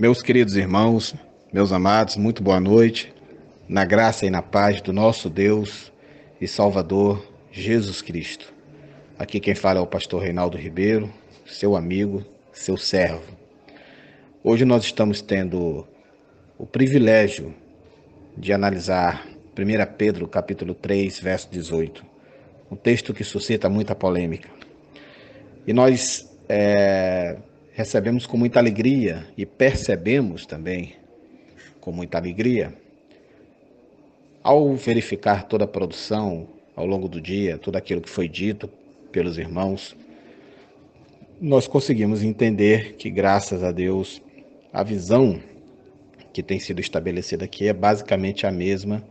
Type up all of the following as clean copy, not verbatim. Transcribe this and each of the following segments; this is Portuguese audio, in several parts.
Meus queridos irmãos, meus amados, muito boa noite, na graça e na paz do nosso Deus e Salvador Jesus Cristo. Aqui quem fala é o pastor Reinaldo Ribeiro, seu amigo, seu servo. Hoje nós estamos tendo o privilégio de analisar 1 Pedro capítulo 3, verso 18, um texto que suscita muita polêmica. E nós recebemos com muita alegria e percebemos também com muita alegria, ao verificar toda a produção ao longo do dia, tudo aquilo que foi dito pelos irmãos, nós conseguimos entender que, graças a Deus, a visão que tem sido estabelecida aqui é basicamente a mesma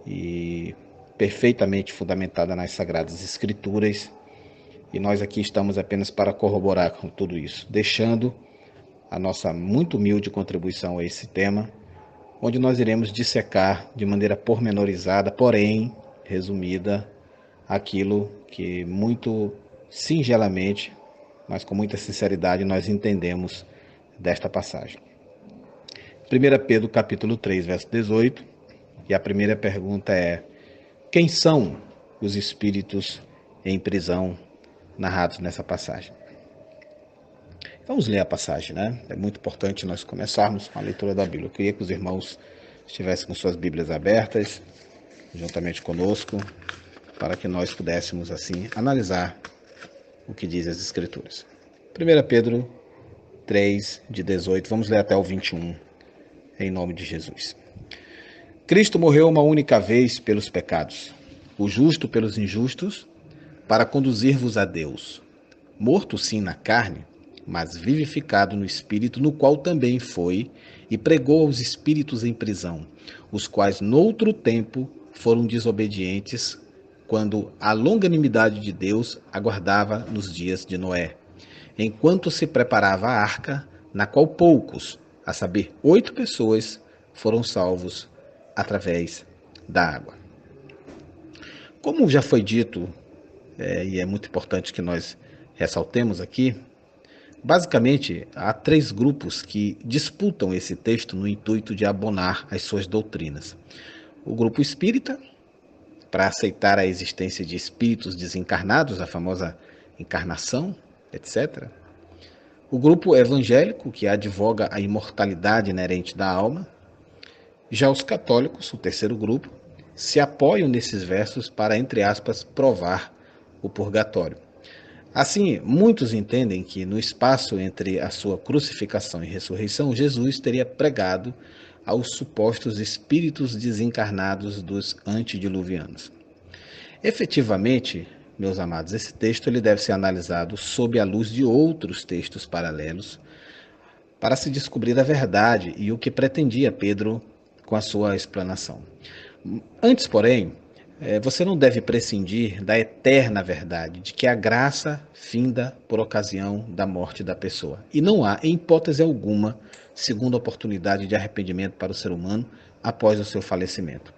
e perfeitamente fundamentada nas Sagradas Escrituras, e nós aqui estamos apenas para corroborar com tudo isso, deixando a nossa muito humilde contribuição a esse tema, onde nós iremos dissecar de maneira pormenorizada, porém resumida, aquilo que muito singelamente, mas com muita sinceridade, nós entendemos desta passagem. 1 Pedro capítulo 3, verso 18, e a primeira pergunta é: quem são os espíritos em prisão narrados nessa passagem? Vamos ler a passagem, né? É muito importante nós começarmos com a leitura da Bíblia. Eu queria que os irmãos estivessem com suas Bíblias abertas, juntamente conosco, para que nós pudéssemos, assim, analisar o que diz as Escrituras. 1 Pedro 3, de 18, vamos ler até o 21, em nome de Jesus. Cristo morreu uma única vez pelos pecados, o justo pelos injustos, para conduzir-vos a Deus. Morto sim na carne, mas vivificado no Espírito, no qual também foi, e pregou aos espíritos em prisão, os quais noutro tempo foram desobedientes, quando a longanimidade de Deus aguardava nos dias de Noé, enquanto se preparava a arca, na qual poucos, a saber, 8 pessoas, foram salvos através da água. Como já foi dito, e é muito importante que nós ressaltemos aqui, basicamente, há 3 grupos que disputam esse texto no intuito de abonar as suas doutrinas. O grupo espírita, para aceitar a existência de espíritos desencarnados, a famosa encarnação, etc. O grupo evangélico, que advoga a imortalidade inerente da alma. Já os católicos, o terceiro grupo, se apoiam nesses versos para, entre aspas, provar o purgatório. Assim, muitos entendem que no espaço entre a sua crucificação e ressurreição, Jesus teria pregado aos supostos espíritos desencarnados dos antediluvianos. Efetivamente, meus amados, esse texto ele deve ser analisado sob a luz de outros textos paralelos para se descobrir a verdade e o que pretendia Pedro com a sua explanação. Antes, porém, você não deve prescindir da eterna verdade de que a graça finda por ocasião da morte da pessoa. E não há, em hipótese alguma, segunda oportunidade de arrependimento para o ser humano após o seu falecimento.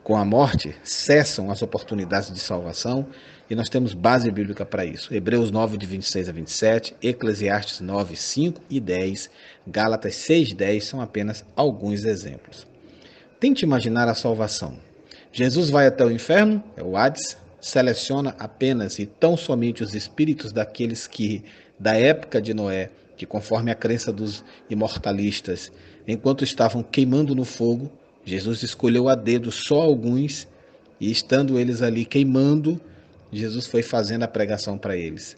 Com a morte, cessam as oportunidades de salvação e nós temos base bíblica para isso. Hebreus 9, de 26 a 27, Eclesiastes 9, 5 e 10, Gálatas 6, 10 são apenas alguns exemplos. Tente imaginar a salvação. Jesus vai até o inferno, é o Hades, seleciona apenas e tão somente os espíritos daqueles que, da época de Noé, que conforme a crença dos imortalistas, enquanto estavam queimando no fogo, Jesus escolheu a dedo só alguns, e estando eles ali queimando, Jesus foi fazendo a pregação para eles.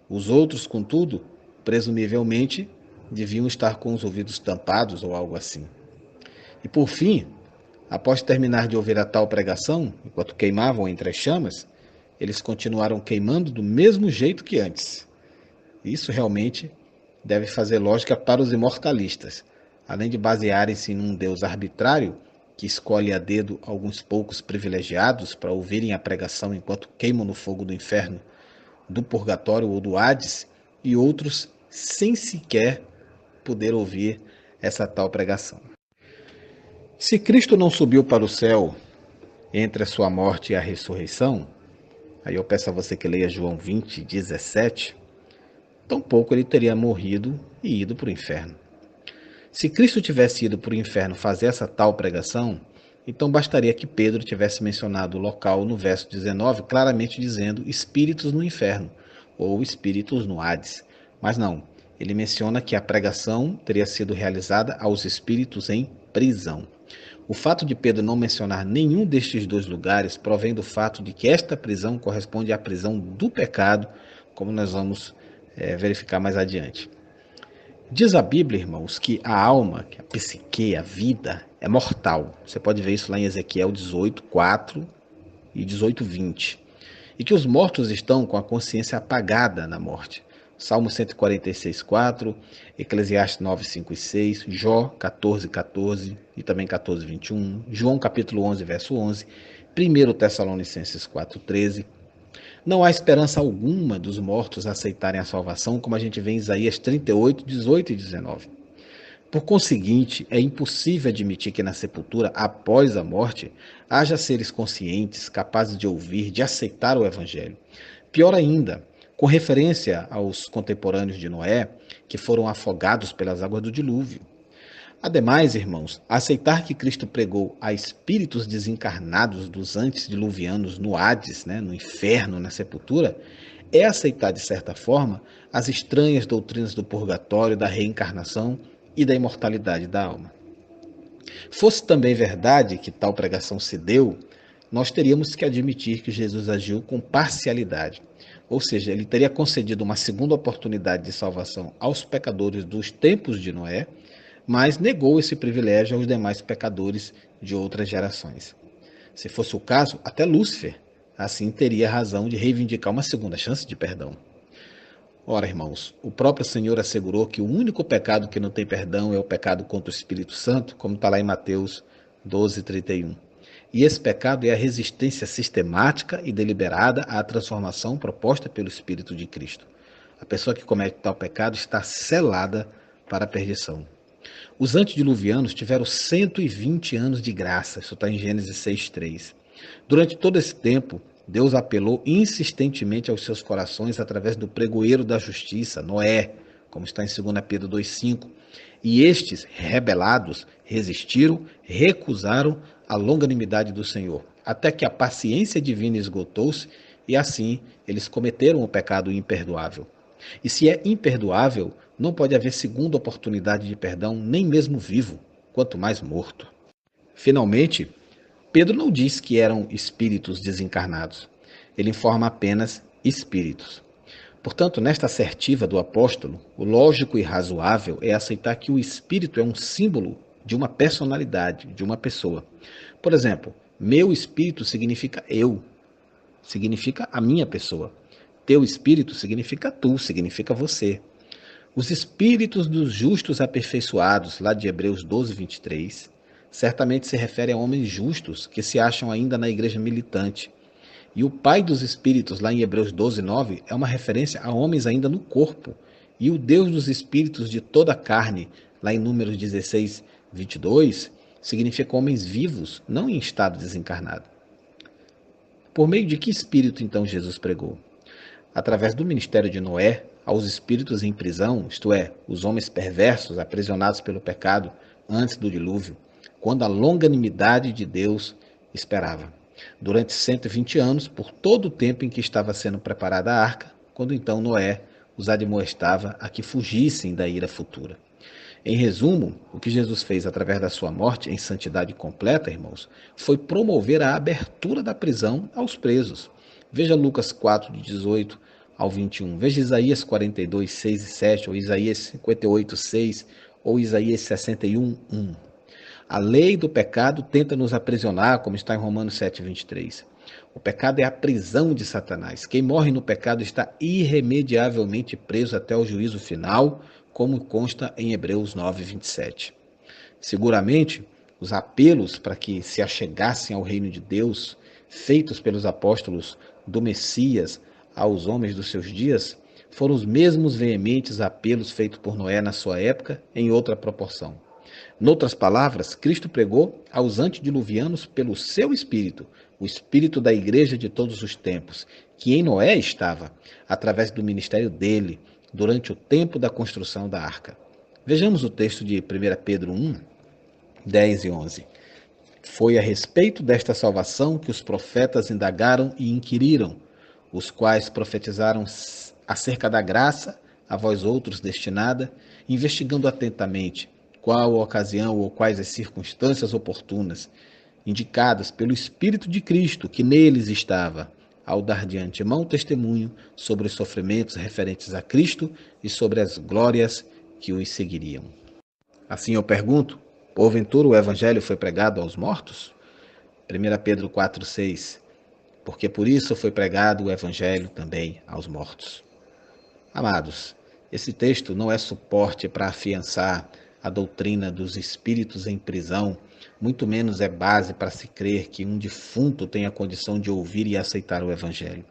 Os outros, contudo, presumivelmente, deviam estar com os ouvidos tampados ou algo assim. E por fim, após terminar de ouvir a tal pregação, enquanto queimavam entre as chamas, eles continuaram queimando do mesmo jeito que antes. Isso realmente deve fazer lógica para os imortalistas, além de basearem-se num Deus arbitrário que escolhe a dedo alguns poucos privilegiados para ouvirem a pregação enquanto queimam no fogo do inferno, do purgatório ou do Hades, e outros sem sequer poder ouvir essa tal pregação. Se Cristo não subiu para o céu entre a sua morte e a ressurreição, aí eu peço a você que leia João 20, 17, tampouco ele teria morrido e ido para o inferno. Se Cristo tivesse ido para o inferno fazer essa tal pregação, então bastaria que Pedro tivesse mencionado o local no verso 19, claramente dizendo espíritos no inferno ou espíritos no Hades. Mas não, ele menciona que a pregação teria sido realizada aos espíritos em prisão. O fato de Pedro não mencionar nenhum destes dois lugares provém do fato de que esta prisão corresponde à prisão do pecado, como nós vamos verificar mais adiante. Diz a Bíblia, irmãos, que a alma, que a psique, a vida, é mortal. Você pode ver isso lá em Ezequiel 18, 4 e 18, 20. E que os mortos estão com a consciência apagada na morte. Salmo 146, 4, Eclesiastes 9, 5 e 6, Jó 14, 14 e também 14, 21, João capítulo 11, verso 11, 1 Tessalonicenses 4, 13. Não há esperança alguma dos mortos aceitarem a salvação, como a gente vê em Isaías 38, 18 e 19. Por conseguinte, é impossível admitir que na sepultura, após a morte, haja seres conscientes, capazes de ouvir, de aceitar o Evangelho. Pior ainda, com referência aos contemporâneos de Noé, que foram afogados pelas águas do dilúvio. Ademais, irmãos, aceitar que Cristo pregou a espíritos desencarnados dos antediluvianos no Hades, no inferno, na sepultura, é aceitar, de certa forma, as estranhas doutrinas do purgatório, da reencarnação e da imortalidade da alma. Fosse também verdade que tal pregação se deu, nós teríamos que admitir que Jesus agiu com parcialidade, ou seja, ele teria concedido uma segunda oportunidade de salvação aos pecadores dos tempos de Noé, mas negou esse privilégio aos demais pecadores de outras gerações. Se fosse o caso, até Lúcifer, assim teria razão de reivindicar uma segunda chance de perdão. Ora, irmãos, o próprio Senhor assegurou que o único pecado que não tem perdão é o pecado contra o Espírito Santo, como está lá em Mateus 12, 31. E esse pecado é a resistência sistemática e deliberada à transformação proposta pelo Espírito de Cristo. A pessoa que comete tal pecado está selada para a perdição. Os antediluvianos tiveram 120 anos de graça, isso está em Gênesis 6,3. Durante todo esse tempo, Deus apelou insistentemente aos seus corações através do pregoeiro da justiça, Noé, como está em 2 Pedro 2,5. E estes, rebelados, resistiram, recusaram a longanimidade do Senhor, até que a paciência divina esgotou-se e assim eles cometeram o pecado imperdoável. E se é imperdoável, não pode haver segunda oportunidade de perdão, nem mesmo vivo, quanto mais morto. Finalmente, Pedro não diz que eram espíritos desencarnados. Ele informa apenas espíritos. Portanto, nesta assertiva do apóstolo, o lógico e razoável é aceitar que o espírito é um símbolo de uma personalidade, de uma pessoa. Por exemplo, meu espírito significa eu, significa a minha pessoa. Teu espírito significa tu, significa você. Os espíritos dos justos aperfeiçoados, lá de Hebreus 12, 23, certamente se refere a homens justos que se acham ainda na igreja militante. E o Pai dos Espíritos, lá em Hebreus 12, 9, é uma referência a homens ainda no corpo. E o Deus dos Espíritos de toda a carne, lá em Números 16, 22, significa homens vivos, não em estado desencarnado. Por meio de que espírito, então, Jesus pregou? Através do ministério de Noé, aos espíritos em prisão, isto é, os homens perversos aprisionados pelo pecado antes do dilúvio, quando a longanimidade de Deus esperava. Durante 120 anos, por todo o tempo em que estava sendo preparada a arca, quando então Noé os admoestava a que fugissem da ira futura. Em resumo, o que Jesus fez através da sua morte em santidade completa, irmãos, foi promover a abertura da prisão aos presos. Veja Lucas 4, de 18 ao 21. Veja Isaías 42, 6 e 7, ou Isaías 58, 6, ou Isaías 61, 1. A lei do pecado tenta nos aprisionar, como está em Romanos 7, 23. O pecado é a prisão de Satanás. Quem morre no pecado está irremediavelmente preso até o juízo final, como consta em Hebreus 9, 27. Seguramente, os apelos para que se achegassem ao reino de Deus, feitos pelos apóstolos do Messias aos homens dos seus dias, foram os mesmos veementes apelos feitos por Noé na sua época, em outra proporção. Noutras palavras, Cristo pregou aos antediluvianos pelo seu Espírito, o Espírito da Igreja de todos os tempos, que em Noé estava, através do ministério dele, durante o tempo da construção da arca. Vejamos o texto de 1 Pedro 1, 10 e 11. Foi a respeito desta salvação que os profetas indagaram e inquiriram, os quais profetizaram acerca da graça a vós outros destinada, investigando atentamente qual a ocasião ou quais as circunstâncias oportunas, indicadas pelo Espírito de Cristo que neles estava, ao dar de antemão testemunho sobre os sofrimentos referentes a Cristo e sobre as glórias que os seguiriam. Assim eu pergunto, porventura o Evangelho foi pregado aos mortos? 1 Pedro 4,6. Porque por isso foi pregado o Evangelho também aos mortos. Amados, esse texto não é suporte para afiançar a doutrina dos espíritos em prisão, muito menos é base para se crer que um defunto tenha condição de ouvir e aceitar o Evangelho.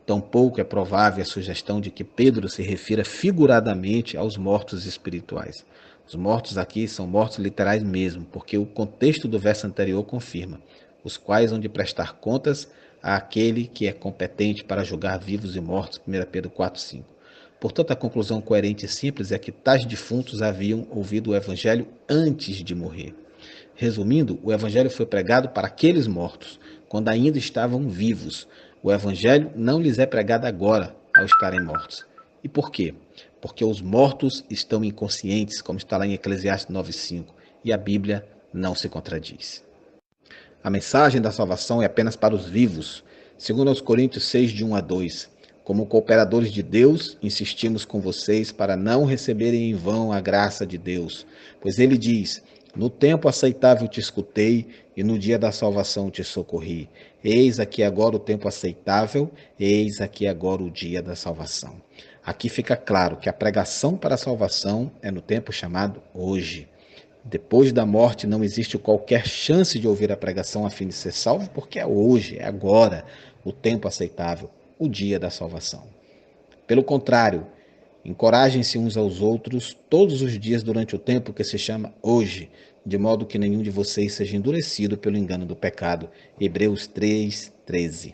Tampouco é provável a sugestão de que Pedro se refira figuradamente aos mortos espirituais. Os mortos aqui são mortos literais mesmo, porque o contexto do verso anterior confirma, os quais hão de prestar contas àquele que é competente para julgar vivos e mortos, 1 Pedro 4,5. Portanto, a conclusão coerente e simples é que tais defuntos haviam ouvido o Evangelho antes de morrer. Resumindo, o Evangelho foi pregado para aqueles mortos, quando ainda estavam vivos. O Evangelho não lhes é pregado agora, ao estarem mortos. E por quê? Porque os mortos estão inconscientes, como está lá em Eclesiastes 9,5, e a Bíblia não se contradiz. A mensagem da salvação é apenas para os vivos, segundo aos Coríntios 6, de 1 a 2. Como cooperadores de Deus, insistimos com vocês para não receberem em vão a graça de Deus, pois ele diz: no tempo aceitável te escutei e no dia da salvação te socorri. Eis aqui agora o tempo aceitável, eis aqui agora o dia da salvação. Aqui fica claro que a pregação para a salvação é no tempo chamado hoje. Depois da morte não existe qualquer chance de ouvir a pregação a fim de ser salvo, porque é hoje, é agora, o tempo aceitável, o dia da salvação. Pelo contrário, encorajem-se uns aos outros todos os dias durante o tempo que se chama hoje, de modo que nenhum de vocês seja endurecido pelo engano do pecado. Hebreus 3:13.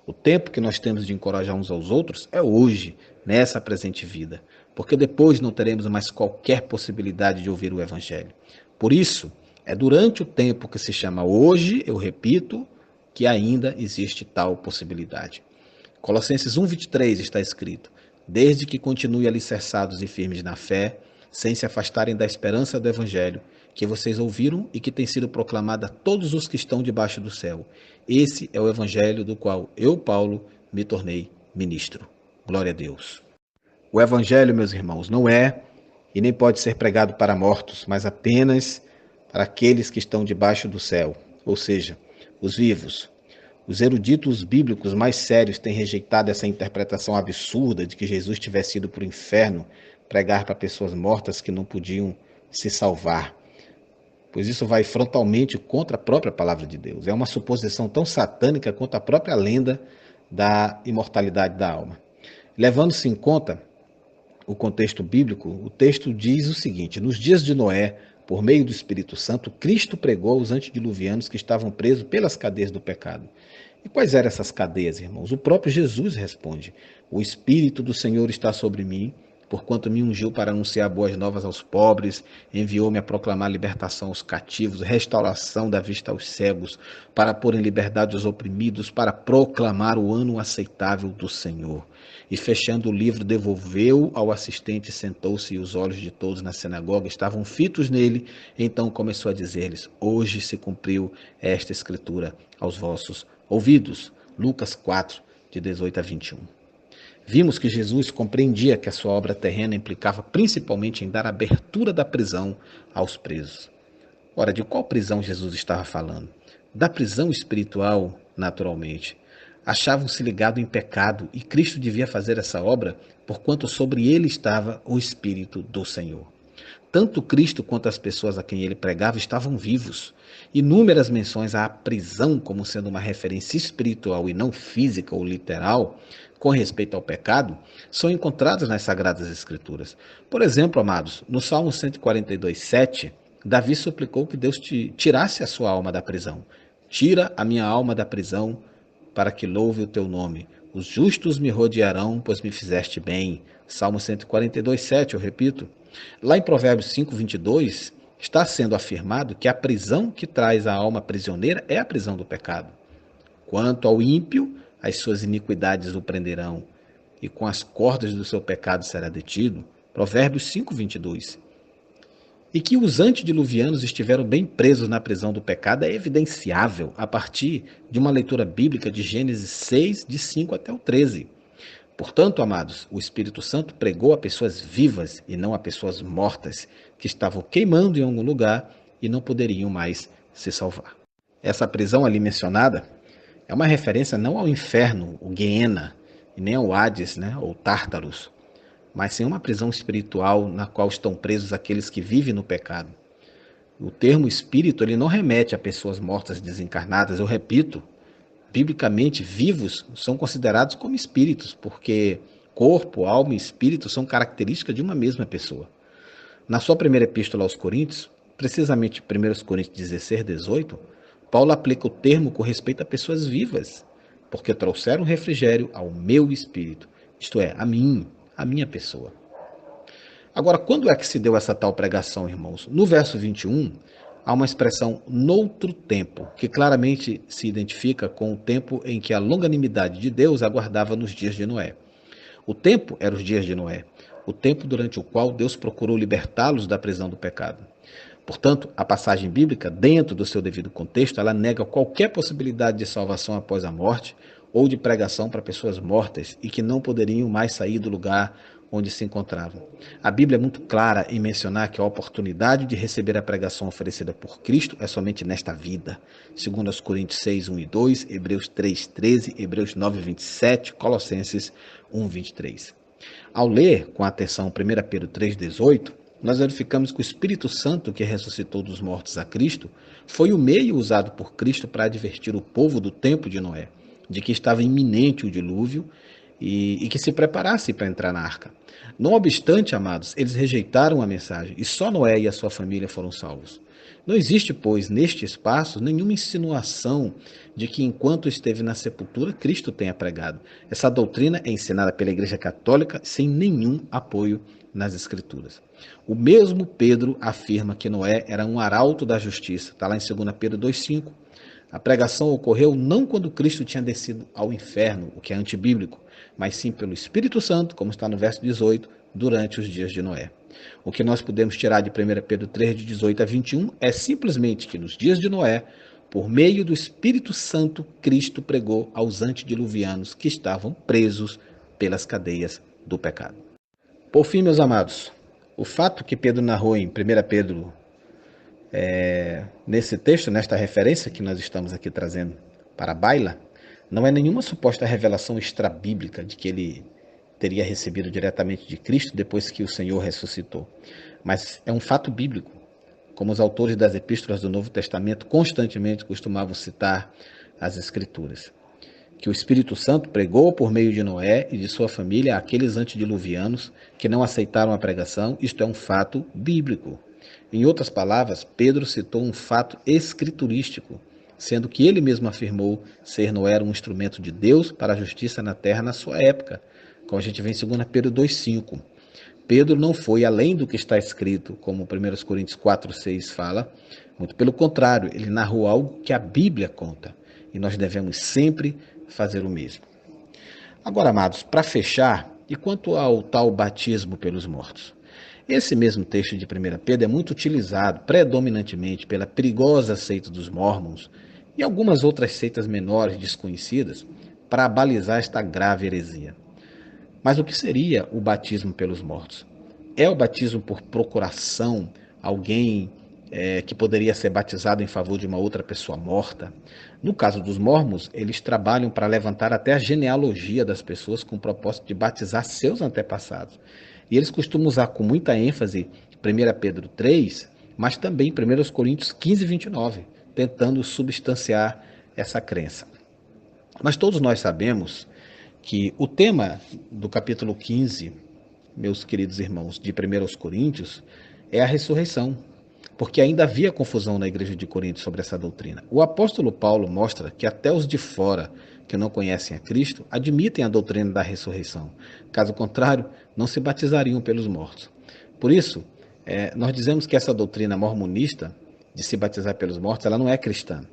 O tempo que nós temos de encorajar uns aos outros é hoje, nessa presente vida, porque depois não teremos mais qualquer possibilidade de ouvir o Evangelho. Por isso, é durante o tempo que se chama hoje, eu repito, que ainda existe tal possibilidade. Colossenses 1:23 está escrito: desde que continuem alicerçados e firmes na fé, sem se afastarem da esperança do Evangelho, que vocês ouviram e que tem sido proclamada a todos os que estão debaixo do céu. Esse é o Evangelho do qual eu, Paulo, me tornei ministro. Glória a Deus. O Evangelho, meus irmãos, não é e nem pode ser pregado para mortos, mas apenas para aqueles que estão debaixo do céu, ou seja, os vivos. Os eruditos bíblicos mais sérios têm rejeitado essa interpretação absurda de que Jesus tivesse ido para o inferno pregar para pessoas mortas que não podiam se salvar, pois isso vai frontalmente contra a própria palavra de Deus. É uma suposição tão satânica quanto a própria lenda da imortalidade da alma. Levando-se em conta o contexto bíblico, o texto diz o seguinte: nos dias de Noé, por meio do Espírito Santo, Cristo pregou aos antediluvianos que estavam presos pelas cadeias do pecado. E quais eram essas cadeias, irmãos? O próprio Jesus responde: o Espírito do Senhor está sobre mim, porquanto me ungiu para anunciar boas novas aos pobres, enviou-me a proclamar libertação aos cativos, restauração da vista aos cegos, para pôr em liberdade os oprimidos, para proclamar o ano aceitável do Senhor. E fechando o livro, devolveu ao assistente, sentou-se, e os olhos de todos na sinagoga estavam fitos nele. Então começou a dizer-lhes: hoje se cumpriu esta escritura aos vossos ouvidos. Lucas 4, de 18 a 21. Vimos que Jesus compreendia que a sua obra terrena implicava principalmente em dar abertura da prisão aos presos. Ora, de qual prisão Jesus estava falando? Da prisão espiritual, naturalmente. Achavam-se ligados em pecado e Cristo devia fazer essa obra, porquanto sobre ele estava o Espírito do Senhor. Tanto Cristo quanto as pessoas a quem ele pregava estavam vivos. Inúmeras menções à prisão como sendo uma referência espiritual e não física ou literal, com respeito ao pecado, são encontradas nas Sagradas Escrituras. Por exemplo, amados, no Salmo 142:7, Davi suplicou que Deus tirasse a sua alma da prisão. Tira a minha alma da prisão, para que louve o teu nome. Os justos me rodearão, pois me fizeste bem. Salmo 142:7, eu repito. Lá em Provérbios 5:22, está sendo afirmado que a prisão que traz a alma prisioneira é a prisão do pecado. Quanto ao ímpio, as suas iniquidades o prenderão, e com as cordas do seu pecado será detido. Provérbios 5:22. E que os antediluvianos estiveram bem presos na prisão do pecado é evidenciável a partir de uma leitura bíblica de Gênesis 6, de 5 até o 13. Portanto, amados, o Espírito Santo pregou a pessoas vivas e não a pessoas mortas, que estavam queimando em algum lugar e não poderiam mais se salvar. Essa prisão ali mencionada é uma referência não ao inferno, o Guiena, e nem ao Hades, ou Tártaros, mas sim uma prisão espiritual na qual estão presos aqueles que vivem no pecado. O termo espírito ele não remete a pessoas mortas desencarnadas, eu repito, biblicamente vivos são considerados como espíritos, porque corpo, alma e espírito são características de uma mesma pessoa. Na sua primeira epístola aos Coríntios, precisamente 1 Coríntios 16, 18, Paulo aplica o termo com respeito a pessoas vivas, porque trouxeram refrigério ao meu espírito, isto é, a minha pessoa. Agora, quando é que se deu essa tal pregação, irmãos? No verso 21, há uma expressão noutro tempo, que claramente se identifica com o tempo em que a longanimidade de Deus aguardava nos dias de Noé. O tempo era os dias de Noé, o tempo durante o qual Deus procurou libertá-los da prisão do pecado. Portanto, a passagem bíblica, dentro do seu devido contexto, ela nega qualquer possibilidade de salvação após a morte ou de pregação para pessoas mortas e que não poderiam mais sair do lugar onde se encontravam. A Bíblia é muito clara em mencionar que a oportunidade de receber a pregação oferecida por Cristo é somente nesta vida. 2 Coríntios 6, 1 e 2, Hebreus 3, 13, Hebreus 9, 27, Colossenses 1, 23. Ao ler com atenção 1 Pedro 3, 18, nós verificamos que o Espírito Santo que ressuscitou dos mortos a Cristo foi o meio usado por Cristo para advertir o povo do tempo de Noé, de que estava iminente o dilúvio e que se preparasse para entrar na arca. Não obstante, amados, eles rejeitaram a mensagem e só Noé e a sua família foram salvos. Não existe, pois, neste espaço, nenhuma insinuação de que enquanto esteve na sepultura, Cristo tenha pregado. Essa doutrina é ensinada pela Igreja Católica sem nenhum apoio nas Escrituras. O mesmo Pedro afirma que Noé era um arauto da justiça. Está lá em 2 Pedro 2,5. A pregação ocorreu não quando Cristo tinha descido ao inferno, o que é antibíblico, mas sim pelo Espírito Santo, como está no verso 18, durante os dias de Noé. O que nós podemos tirar de 1 Pedro 3, de 18 a 21, é simplesmente que nos dias de Noé, por meio do Espírito Santo, Cristo pregou aos antediluvianos que estavam presos pelas cadeias do pecado. Por fim, meus amados, o fato que Pedro narrou em 1 Pedro, nesse texto, nesta referência que nós estamos aqui trazendo para a baila, não é nenhuma suposta revelação extrabíblica de que ele teria recebido diretamente de Cristo depois que o Senhor ressuscitou. Mas é um fato bíblico, como os autores das epístolas do Novo Testamento constantemente costumavam citar as Escrituras. Que o Espírito Santo pregou por meio de Noé e de sua família àqueles antediluvianos que não aceitaram a pregação, isto é um fato bíblico. Em outras palavras, Pedro citou um fato escriturístico, sendo que ele mesmo afirmou ser Noé um instrumento de Deus para a justiça na terra na sua época, como a gente vê em 2 Pedro 2,5. Pedro não foi além do que está escrito, como 1 Coríntios 4,6 fala, muito pelo contrário, ele narrou algo que a Bíblia conta, e nós devemos sempre fazer o mesmo. Agora, amados, para fechar, e quanto ao tal batismo pelos mortos? Esse mesmo texto de 1 Pedro é muito utilizado predominantemente pela perigosa seita dos Mórmons e algumas outras seitas menores desconhecidas para balizar esta grave heresia. Mas o que seria o batismo pelos mortos? É o batismo por procuração, alguém que poderia ser batizado em favor de uma outra pessoa morta? No caso dos Mórmons, eles trabalham para levantar até a genealogia das pessoas com o propósito de batizar seus antepassados. E eles costumam usar com muita ênfase 1 Pedro 3, mas também 1 Coríntios 15, 29, tentando substanciar essa crença. Mas todos nós sabemos que o tema do capítulo 15, meus queridos irmãos, de 1 Coríntios, é a ressurreição, porque ainda havia confusão na igreja de Corinto sobre essa doutrina. O apóstolo Paulo mostra que até os de fora, que não conhecem a Cristo, admitem a doutrina da ressurreição. Caso contrário, não se batizariam pelos mortos. Por isso, nós dizemos que essa doutrina mormonista de se batizar pelos mortos, ela não é cristã.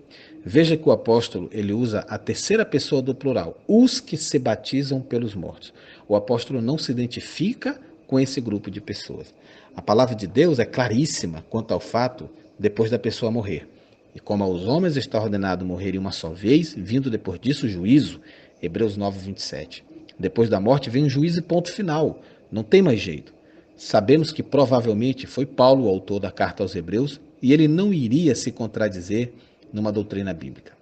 Veja que o apóstolo ele usa a terceira pessoa do plural, os que se batizam pelos mortos. O apóstolo não se identifica com esse grupo de pessoas. A palavra de Deus é claríssima quanto ao fato depois da pessoa morrer. E como aos homens está ordenado morrerem uma só vez, vindo depois disso o juízo, Hebreus 9, 27. Depois da morte vem o juízo e ponto final. Não tem mais jeito. Sabemos que provavelmente foi Paulo o autor da carta aos Hebreus e ele não iria se contradizer numa doutrina bíblica.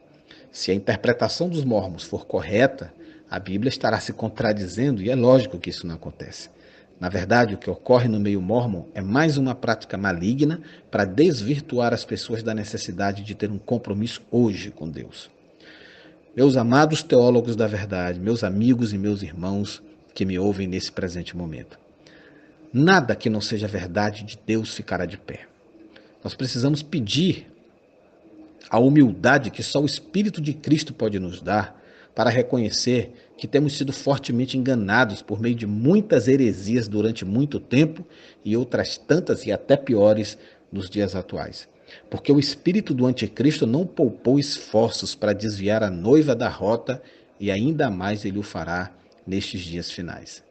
Se a interpretação dos mormons for correta, a Bíblia estará se contradizendo e é lógico que isso não acontece. Na verdade, o que ocorre no meio mormon é mais uma prática maligna para desvirtuar as pessoas da necessidade de ter um compromisso hoje com Deus. Meus amados teólogos da verdade, meus amigos e meus irmãos que me ouvem nesse presente momento, nada que não seja verdade de Deus ficará de pé. Nós precisamos pedir a humildade que só o Espírito de Cristo pode nos dar para reconhecer que temos sido fortemente enganados por meio de muitas heresias durante muito tempo e outras tantas e até piores nos dias atuais. Porque o espírito do anticristo não poupou esforços para desviar a noiva da rota e ainda mais ele o fará nestes dias finais.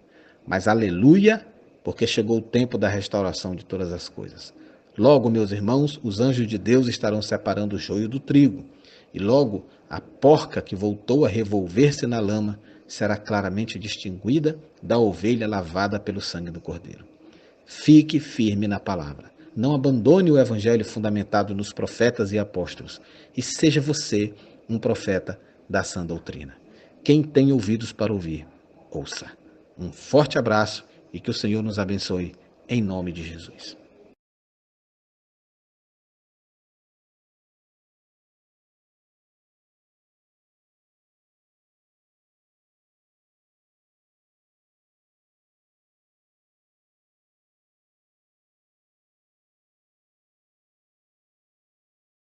Mas aleluia, porque chegou o tempo da restauração de todas as coisas. Logo, meus irmãos, os anjos de Deus estarão separando o joio do trigo, e logo a porca que voltou a revolver-se na lama será claramente distinguida da ovelha lavada pelo sangue do Cordeiro. Fique firme na palavra. Não abandone o evangelho fundamentado nos profetas e apóstolos, e seja você um profeta da sã doutrina. Quem tem ouvidos para ouvir, ouça. Um forte abraço e que o Senhor nos abençoe, em nome de Jesus.